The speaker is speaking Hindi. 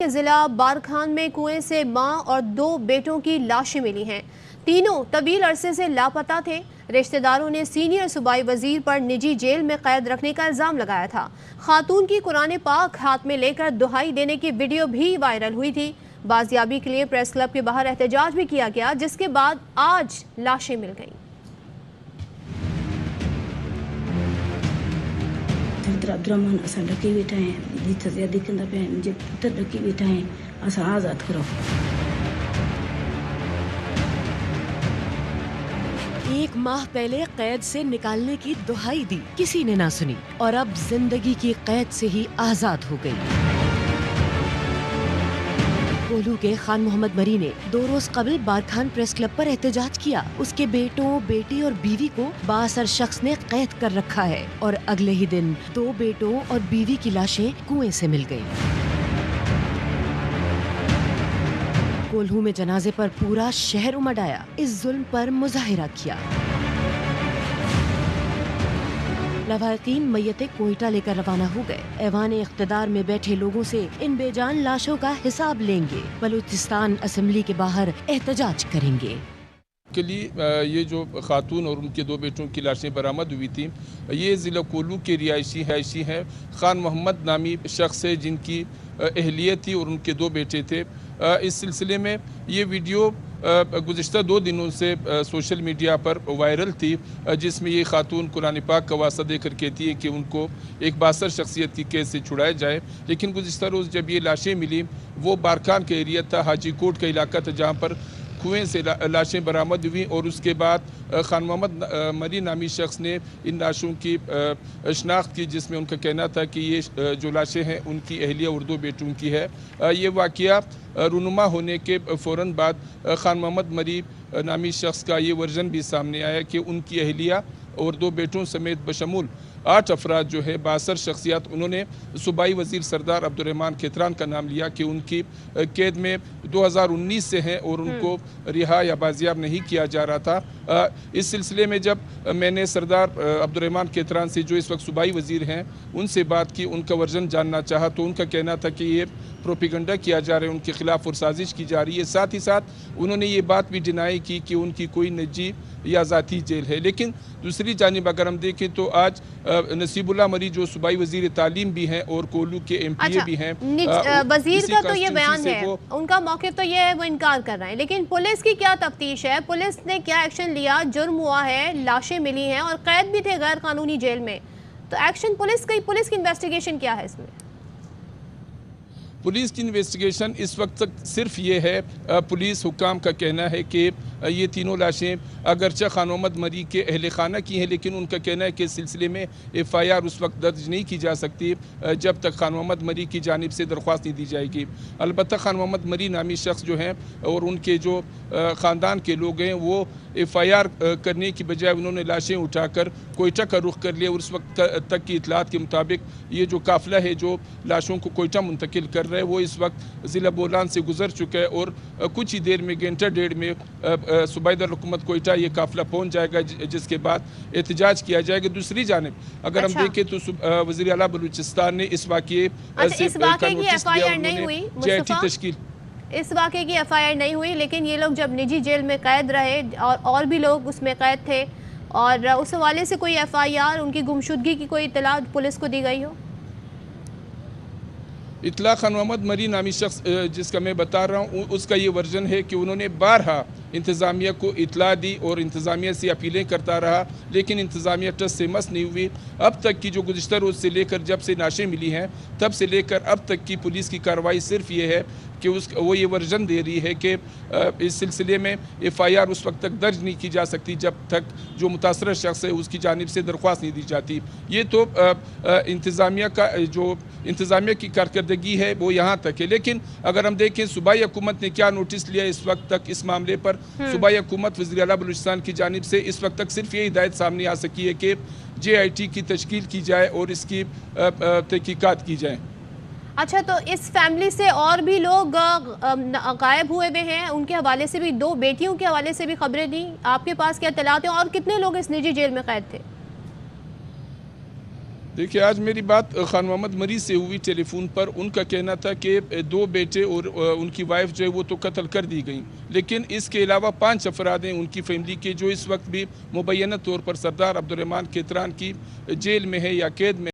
जिला बारखान में कुएं से मां और 2 बेटों की लाशें मिली हैं। तीनों तवील अरसे से लापता थे। रिश्तेदारों ने सीनियर सूबाई वजीर पर निजी जेल में कैद रखने का इल्जाम लगाया था। खातून की कुरान पाक हाथ में लेकर दुहाई देने की वीडियो भी वायरल हुई थी। बाजियाबी के लिए प्रेस क्लब के बाहर एहतजाज भी किया गया, जिसके बाद आज लाशें मिल गईं। अब्दुलरहमान असा डकी बैठा है, जिथे ज्यादा कंदा पे मुझे पुत्र डकी बैठा है, असा आजाद करो। एक माह पहले कैद से निकालने की दुहाई दी, किसी ने ना सुनी और अब जिंदगी की कैद से ही आजाद हो गई। कोल्हू के खान मोहम्मद मरी ने 2 रोज कबल बारखान प्रेस क्लब पर एहतजाज किया। उसके बेटों, बेटी और बीवी को बाअसर शख्स ने कैद कर रखा है और अगले ही दिन 2 बेटों और बीवी की लाशें कुएं से मिल गईं। कोल्हू में जनाजे पर पूरा शहर उमड़ आया, इस जुल्म पर मुजाहिरा किया। लवाकिन मैयतें कोयटा लेकर रवाना हो गए। ऐवान इख्तिदार में बैठे लोगों से इन बेजान लाशों का हिसाब लेंगे। बलूचिस्तान असेंबली के बाहर एहतजाज करेंगे। के लिए ये जो खातून और उनके 2 बेटों की लाशें बरामद हुई थी, ये ज़िला कोल्हू के रिहायशी हैं। खान मोहम्मद नामी शख्स है जिनकी अहलियत थी और उनके 2 बेटे थे। इस सिलसिले में ये वीडियो गुज़िश्ता 2 दिनों से सोशल मीडिया पर वायरल थी, जिसमें ये खातून कुरान पाक का वास्ता देकर कहती है कि उनको एक बासर शख्सियत की कैद से छुड़ाया जाए। लेकिन गुज़िश्ता रोज़ जब ये लाशें मिली, वो बारखान का एरिया था, हाजी कोट का इलाका था, जहाँ पर कुएं से लाशें बरामद हुई और उसके बाद खान मोहम्मद मरी नामी शख्स ने इन लाशों की शनाख्त की, जिसमें उनका कहना था कि ये जो लाशें हैं उनकी अहलिया और 2 बेटों की है। ये वाक़या रुनुमा होने के फ़ौरन बाद खान मोहम्मद मरी नामी शख्स का ये वर्जन भी सामने आया कि उनकी अहलिया और 2 बेटों समेत बशमूल 8 अफराद जो है बासर शख्सियात, उन्होंने सूबाई वज़ीर सरदार अब्दुलरहमान खेतरान का नाम लिया कि उनकी कैद में 2019 से हैं और उनको रिहा या बाजियाब नहीं किया जा रहा था। इस सिलसिले में जब मैंने सरदार अब्दुलरहमान खेतरान से, जो इस वक्त सूबाई वज़ीर हैं, उनसे बात की, उनका वर्जन जानना चाहा, तो उनका कहना था कि ये प्रोपेगेंडा किया जा रहा है, उनके खिलाफ और साजिश की जा रही है। साथ ही साथ उन्होंने ये बात भी डिनाई की कि उनकी कोई निजी या ज़ाती जेल है। लेकिन दूसरी जानिब अगर हम देखें तो आज नसीबुल्लाह मरी जो सूबाई वज़ीर तालीम भी हैं और कोल्हू के MPA भी हैं, वज़ीर का तो ये बयान है, उनका मौक़िफ़ तो ये है, वो इनकार कर रहे हैं। लेकिन पुलिस की क्या तफ्तीश है? पुलिस ने क्या एक्शन लिया? जुर्म हुआ है, लाशें मिली हैं और कैद भी थे गैर कानूनी जेल में, तो एक्शन पुलिस की इन्वेस्टिगेशन क्या है इसमें? पुलिस की इन्वेस्टिगेशन इस वक्त तक सिर्फ ये है, पुलिस हुकाम का कहना है कि ये तीनों लाशें अगरचे खान मोहम्मद मरी के अहल खाना की हैं, लेकिन उनका कहना है कि इस सिलसिले में FIR उस वक्त दर्ज नहीं की जा सकती जब तक खान मोहम्मद मरी की जानिब से दरख्वास्त नहीं दी जाएगी। अलबत्ता खान मोहम्मद मरी नामी शख्स जो हैं और उनके जो ख़ानदान के लोग हैं, वो FIR करने की बजाय उन्होंने लाशें उठाकर कोयटा का रुख कर लिया। और उस वक्त तक की इतलात के मुताबिक ये जो काफ़िला है जो लाशों को कोयटा मुंतकिल कर रहा है, वो इस वक्त ज़िला बोलान से गुजर चुका है और कुछ ही देर में, घंटा डेढ़ में सूबाई दारुल-हुकूमत कोयटा ये काफ़िला पहुँच जाएगा, जिसके बाद एहतजाज किया जाएगा। दूसरी जानिब अगर हम देखें तो वज़ीर आला बलूचिस्तान ने इस वाक़े से JIT तश्कील, इस वाक़े की FIR नहीं हुई, लेकिन ये लोग जब निजी जेल में कैद रहे और भी लोग उसमें कैद थे, और उस हवाले से कोई FIR, उनकी गुमशुदगी की कोई इत्तला पुलिस को दी गई हो? इतला खान मोहम्मद मरी नामी शख्स जिसका मैं बता रहा हूँ, उसका ये वर्जन है कि उन्होंने बारहा इंतज़ामिया को इतला दी और इंतज़ामिया से अपीलें करता रहा, लेकिन इंतज़ामिया टस से मस नहीं हुई। अब तक की जो गुज़िश्ता रोज़ से लेकर जब से लाशें मिली हैं, तब से लेकर अब तक की पुलिस की कार्रवाई सिर्फ ये है कि वो ये वर्जन दे रही है कि इस सिलसिले में FIR उस वक्त तक दर्ज नहीं की जा सकती जब तक जो मुतासर शख्स है उसकी जानिब से दरख्वास्त नहीं दी जाती। ये तो इंतज़ामिया का जो इंतज़ामिया की कारकर्दगी है वो यहाँ तक है। लेकिन अगर हम देखें सूबाई हुकूमत ने क्या नोटिस लिया इस वक्त तक इस मामले पर, सूबाई हुकूमत वज़ीर आला बलूचिस्तान की जानिब से इस वक्त तक सिर्फ ये हिदायत सामने आ सकी है कि JIT की तश्कील की जाए और इसकी तहकीकात की जाए। अच्छा, तो इस फैमिली से और भी लोग गायब हुए हैं, उनके हवाले से भी, 2 बेटियों के हवाले से भी खबरें दी, आपके पास क्या इत्तलात हैं? और कितने लोग इस निजी जेल में कैद थे? देखिए, आज मेरी बात खान मोहम्मद मरी से हुई टेलीफोन पर। उनका कहना था कि 2 बेटे और उनकी वाइफ जो है वो तो कत्ल कर दी गई, लेकिन इसके अलावा 5 अफराद हैं उनकी फैमिली के जो इस वक्त भी मुबैना तौर पर सरदार अब्दुर्रहमान केतरान की जेल में है या कैद में।